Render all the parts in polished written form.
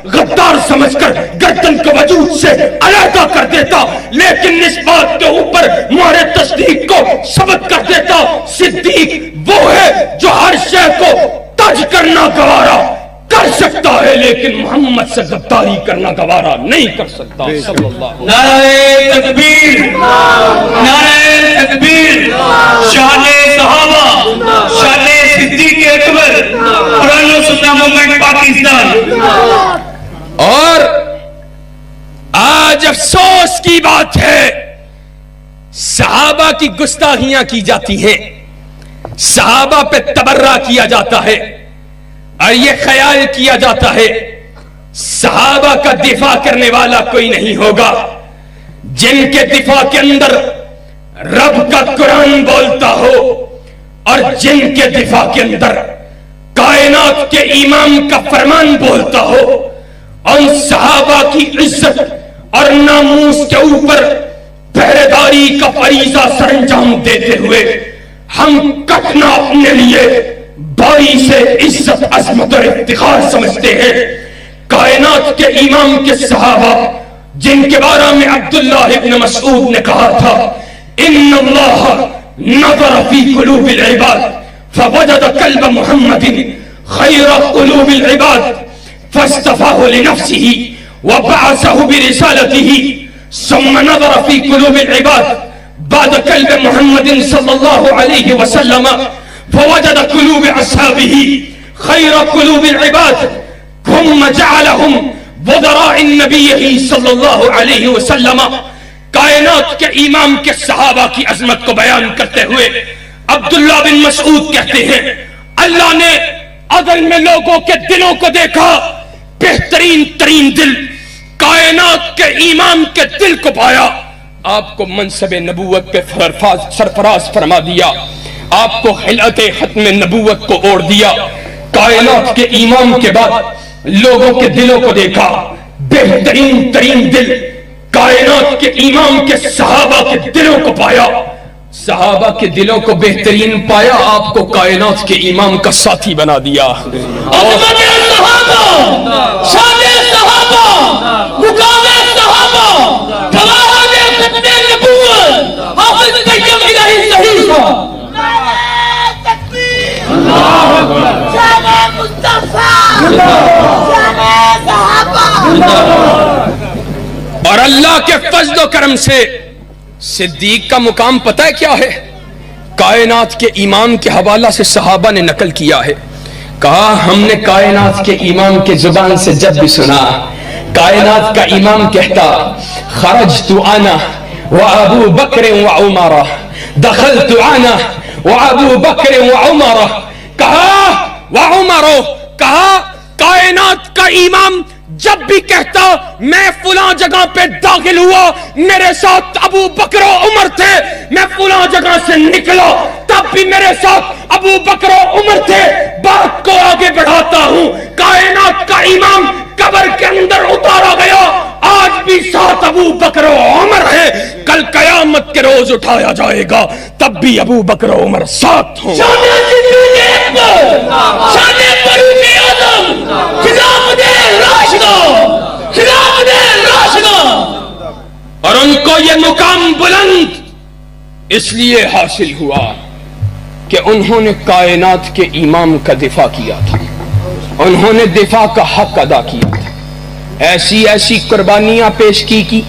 غدار سمجھ کر گردن کو وجود سے علیحدہ کر دیتا، لیکن اس بات کے اوپر مہر تصدیق کو ثبت کر دیتا۔ صدیق وہ ہے جو ہر شے کو تج کرنا گوارا کر سکتا ہے، لیکن محمد سے غداری کرنا گوارا نہیں کر سکتا۔ نعرہ تکبیر، نعرہ تکبیر، شان صحابہ، شان صدیق اکبر، قرآن و سنت موومنٹ پاکستان۔ اور آج افسوس کی بات ہے، صحابہ کی گستاخیاں کی جاتی ہیں، صحابہ پہ تبرہ کیا جاتا ہے، اور یہ خیال کیا جاتا ہے صحابہ کا دفاع کرنے والا کوئی نہیں ہوگا۔ جن کے دفاع کے اندر رب کا قرآن بولتا ہو، اور جن کے دفاع کے اندر کائنات کے امام کا فرمان بولتا ہو، ان صحابہ کی عزت اور ناموس کے اوپر پہرے داری کا فریضہ سر انجام دیتے ہوئے ہم کٹنا اپنے لیے باری سے عزت، عظمت اور افتخار سمجھتے ہیں۔ کائنات کے امام کے صحابہ جن کے بارے میں عبداللہ ابن مسعود نے کہا تھا، ان اللہ نظر فی قلوب العباد فوجد قلب محمد خیر قلوب العباد فاصطفاه لنفسه وبعثه برسالته ثم نظر في قلوب العباد بعد قلب محمد صلى الله عليه وسلم فوجد قلوب اصحابه خير قلوب العباد ثم جعلهم وزراء النبي صلى الله عليه وسلم۔ کائنات کے امام کے صحابہ کی عظمت کو بیان کرتے ہوئے عبداللہ بن مسعود کہتے ہیں، اللہ نے اصل میں لوگوں کے دلوں کو دیکھا، بہترین ترین دل کائنات کے امام کے دل کو پایا، آپ کو منصب نبوت پہ سرفراز فرما دیا، آپ کو خلعت ختم نبوت کو اوڑھ دیا۔ کائنات کے امام کے بعد لوگوں کے دلوں کو دیکھا، بہترین ترین دل کائنات کے امام کے صحابہ کے دلوں کو پایا، صحابہ کے دلوں کو بہترین پایا، آپ کو کائنات کے امام کا ساتھی بنا دیا۔ عظمت صحابہ، شان صحابہ، مقام صحابہ، گواہان ختم نبوت، حافظ طیب الہی صحیح کا۔ نعرہ تکبیر، شان مصطفیٰ، شان صحابہ۔ اور اللہ کے فضل و کرم سے صدیق کا مقام پتہ ہے کیا ہے؟ کائنات کے امام کے حوالہ سے صحابہ نے نقل کیا ہے، کہا ہم نے کائنات کے امام کے زبان سے جب بھی سنا، کائنات کا امام کہتا خرجت انا وابو بکر وعمر دخلت انا وابو بکر وعمر، کہا وعمر، کہا کائنات کا امام جب بھی کہتا میں فلاں جگہ پہ داخل ہوا، میرے ساتھ ابو بکر و عمر تھے، میں فلاں جگہ سے نکلا تب بھی میرے ساتھ ابو بکر و عمر تھے۔ بات کو آگے بڑھاتا ہوں، کائنات کا امام قبر کے اندر اتارا گیا، آج بھی ساتھ ابو بکر و عمر ہے، کل قیامت کے روز اٹھایا جائے گا تب بھی ابو بکر و عمر ساتھ ہوں۔ شان صدیق اکبر، شان فاروق اعظم، خلافت راشدہ، خلافت راشدہ۔ اور ان کو یہ مقام بلند اس لیے حاصل ہوا کہ انہوں نے کائنات کے امام کا دفاع کیا تھا، انہوں نے دفاع کا حق ادا کیا تھا، ایسی ایسی قربانیاں پیش کی،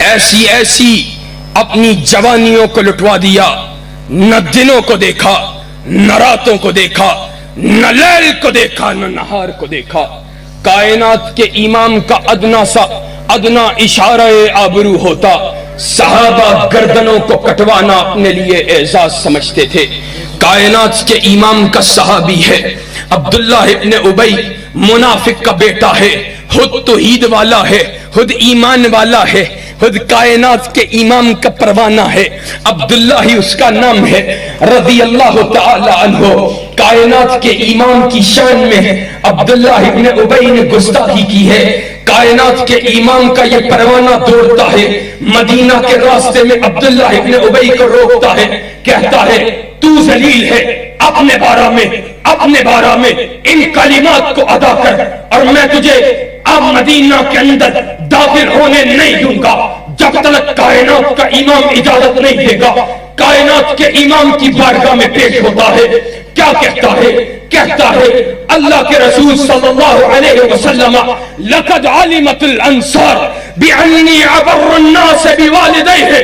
ایسی ایسی اپنی جوانیوں کو لٹوا دیا، نہ دنوں کو دیکھا، نہ راتوں کو دیکھا، نہ لیل کو دیکھا، نہ نہار کو دیکھا۔ کائنات کے امام کا ادنا اشارہ آبرو ہوتا، صحابہ گردنوں کو کٹوانا اپنے لیے اعزاز سمجھتے تھے۔ کائنات کے امام کا صحابی ہے عبداللہ ابن ابی، منافق کا بیٹا ہے، خود توحید والا ہے، خود ایمان والا ہے، خود کائنات کے امام کا پروانہ ہے، عبداللہ ہی اس کا نام ہے رضی اللہ تعالی عنہ۔ کائنات کے امام کی شان میں عبداللہ ابن ابی نے گستاخی کی ہے، کائنات کے امام کا یہ پروانہ دوڑتا ہے، مدینہ کے راستے میں عبداللہ ابن ابی کو روکتا ہے، کہتا ہے تو ذلیل ہے، اپنے بارہ میں ان کلمات کو ادا کر اور میں تجھے اب مدینہ کے اندر داخل ہونے نہیں دوں گا جب تک کائنات کا امام اجازت نہیں دے گا۔ کائنات کے امام کی بارگاہ میں پیش ہوتا ہے، کیا کہتا ہے؟ کہتا ہے اللہ کے رسول صلی اللہ علیہ وسلم لقد علمت الانصار بانی ابر الناس بوالدیہ،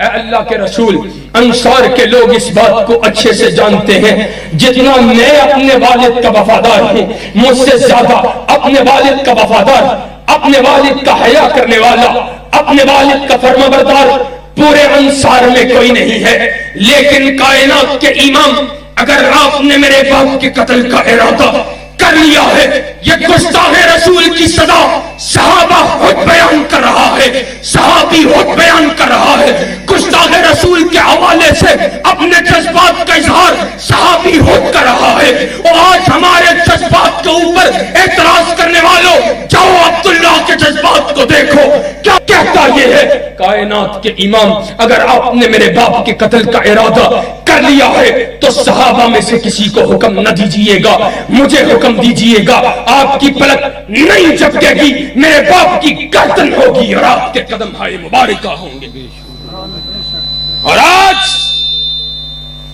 اے اللہ کے رسول انصار کے لوگ اس بات کو اچھے سے جانتے ہیں جتنا میں اپنے والد کا وفادار ہوں، مجھ سے زیادہ اپنے والد کا وفادار، اپنے والد کا حیا کرنے والا، اپنے والد کا فرمانبردار پورے انصار میں کوئی نہیں ہے۔ لیکن کائنات کے امام اگر آپ نے میرے باپ کے قتل کا ارادہ کر لیا ہے، یہ گستاخ رسول کی سزا صحابہ خود بیان کر رہا ہے، صحابی خود بیان کر رہا ہے، گستاخ رسول کے حوالے سے اپنے جذبات کا اظہار صحابی خود کر رہا ہے۔ اور آج ہمارے جذبات کے اوپر اعتراض کرنے والوں، جاؤ عبداللہ کے جذبات کو دیکھو، کیا کہتا یہ ہے؟ کائنات کے امام اگر آپ نے میرے باپ کے قتل کا ارادہ کر لیا ہے تو صحابہ میں سے کسی کو حکم نہ دیجئے گا، مجھے حکم دیجئے گا، آپ کی پلک نہیں جھپکے گی، میرے باپ کی گردن ہوگی اور آپ کے قدم ہائے مبارکہ ہوں گے۔ اور آج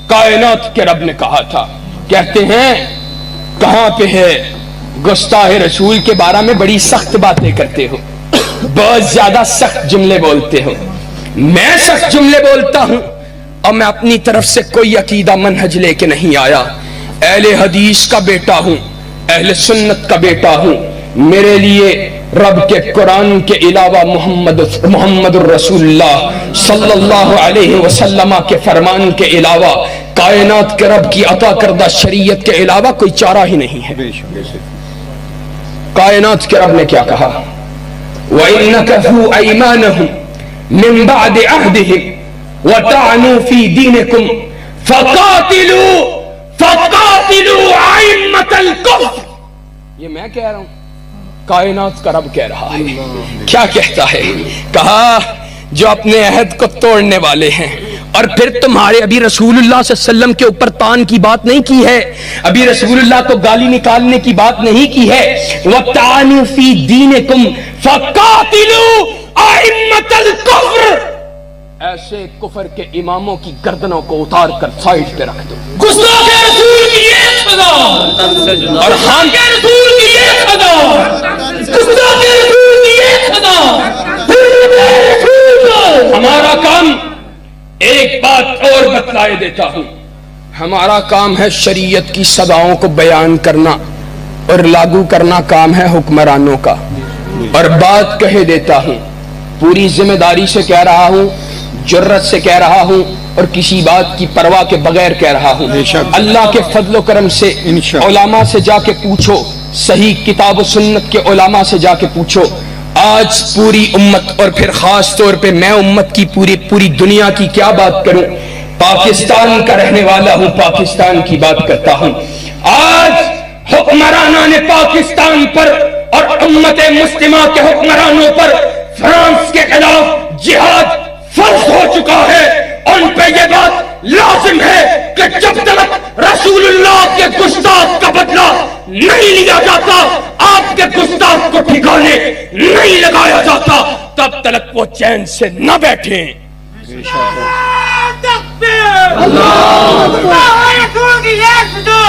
کائنات کے رب نے کہا تھا، کہتے ہیں کہاں پہ ہے گستاخ رسول کے بارے میں بڑی سخت باتیں کرتے ہو، بہت زیادہ سخت جملے بولتے ہو۔ میں سخت جملے بولتا ہوں اور میں اپنی طرف سے کوئی عقیدہ منہج لے کے نہیں آیا، اہل حدیث کا بیٹا ہوں، اہل سنت کا بیٹا ہوں۔ میرے لیے رب کے قرآن کے علاوہ محمد الرسول اللہ صلی اللہ علیہ وسلم کے فرمان کے علاوہ، کائنات کے رب کی عطا کردہ شریعت کے علاوہ کوئی چارہ ہی نہیں ہے۔ کائنات کے رب نے کیا کہا؟ وَإِن نَكَثُوا أَيْمَانَهُمْ مِن بَعْدِ عَهْدِهِمْ وَطَعَنُوا فِي دِينِكُمْ فَقَاتِلُوا أَئِمَّةَ الْكُفْرِ۔ یہ میں کہہ رہا ہوں، کائنات کا رب کہہ رہا ہے۔ کیا کہتا ہے؟ کہا جو اپنے عہد کو توڑنے والے ہیں، اور پھر تمہارے ابھی رسول اللہ صلی اللہ علیہ وسلم کے اوپر تان کی بات نہیں کی ہے، ابھی رسول اللہ کو گالی نکالنے کی بات نہیں کی ہے۔ وَطَعَنُوا فِي دِينِكُمْ فَقَاتِلُوا أَئِمَّةَ الْكُفْرِ، ایسے کفر کے اماموں کی گردنوں کو اتار کر سائڈ پہ رکھ دو۔ گستاخ رسول کی یہ سزا اور ہم رسول کی یہ سزا، گستاخ رسول کی یہ سزا۔ ہمارا کام ایک بات اور بتلائے دیتا ہوں، ہمارا کام ہے شریعت کی سزاؤں کو بیان کرنا اور لاگو کرنا کام ہے حکمرانوں کا۔ اور بات کہہ دیتا ہوں، پوری ذمہ داری سے کہہ رہا ہوں، جرت سے کہہ رہا ہوں اور کسی بات کی پرواہ کے بغیر کہہ رہا ہوں۔ اللہ کے فضل و کرم سے علماء سے جا کے پوچھو، صحیح کتاب و سنت کے علماء سے جا کے پوچھو، آج پوری امت اور پھر خاص طور پہ میں امت کی پوری دنیا کی کیا بات کروں، پاکستان کا رہنے والا ہوں، پاکستان کی بات کرتا ہوں۔ آج حکمرانوں نے پاکستان پر اور امت مسلمہ کے حکمرانوں پر فرانس کے خلاف جہاد فرض ہو چکا ہے۔ ان پہ یہ بات لازم ہے کہ جب تک رسول اللہ کے گستاخ کا بدلہ نہیں لیا جاتا، آپ کے گستاخ کو ٹھکانے نہیں لگایا جاتا، تب تک وہ چین سے نہ بیٹھیں۔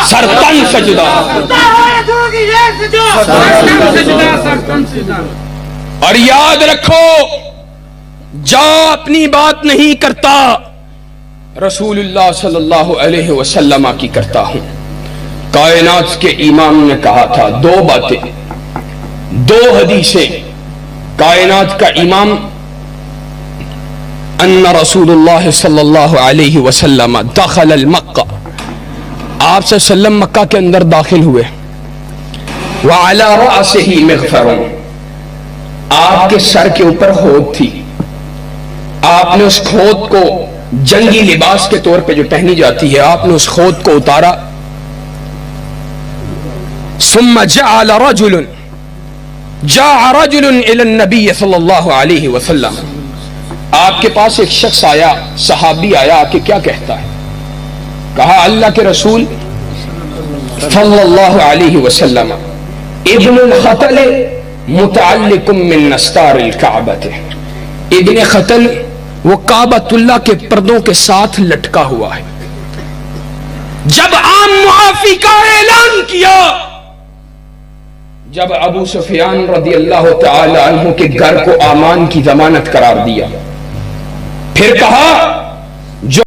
سرتن سجدہ، اور یاد رکھو جا اپنی بات نہیں کرتا، رسول اللہ صلی اللہ علیہ وسلم کی کرتا ہوں۔ کائنات کے امام نے کہا تھا دو باتیں، دو حدیثیں۔ کائنات کا امام ان رسول اللہ صلی اللہ علیہ وسلم دخل المکہ، آپ صلی اللہ علیہ وسلم مکہ کے اندر داخل ہوئے، وعلی رأسہ مغفر، آپ کے سر کے اوپر ہود تھی، آپ نے اس خود کو جنگی لباس کے طور پہ جو پہنی جاتی ہے، آپ نے اس خود کو اتارا۔ ثم جاء رجل الى النبی صلی اللہ علیہ وسلم، آپ کے پاس ایک شخص آیا، صحابی آیا، کہ کیا کہتا ہے؟ کہا اللہ کے رسول صلی اللہ علیہ وسلم ابن الخطل متعلق من نستار الکعبۃ، ابن خطل وہ کعبۃ اللہ کے پردوں کے ساتھ لٹکا ہوا ہے۔ جب عام معافی کا اعلان کیا، جب ابو سفیان رضی اللہ تعالی عنہ کے گھر کو امان کی ضمانت قرار دیا، پھر کہا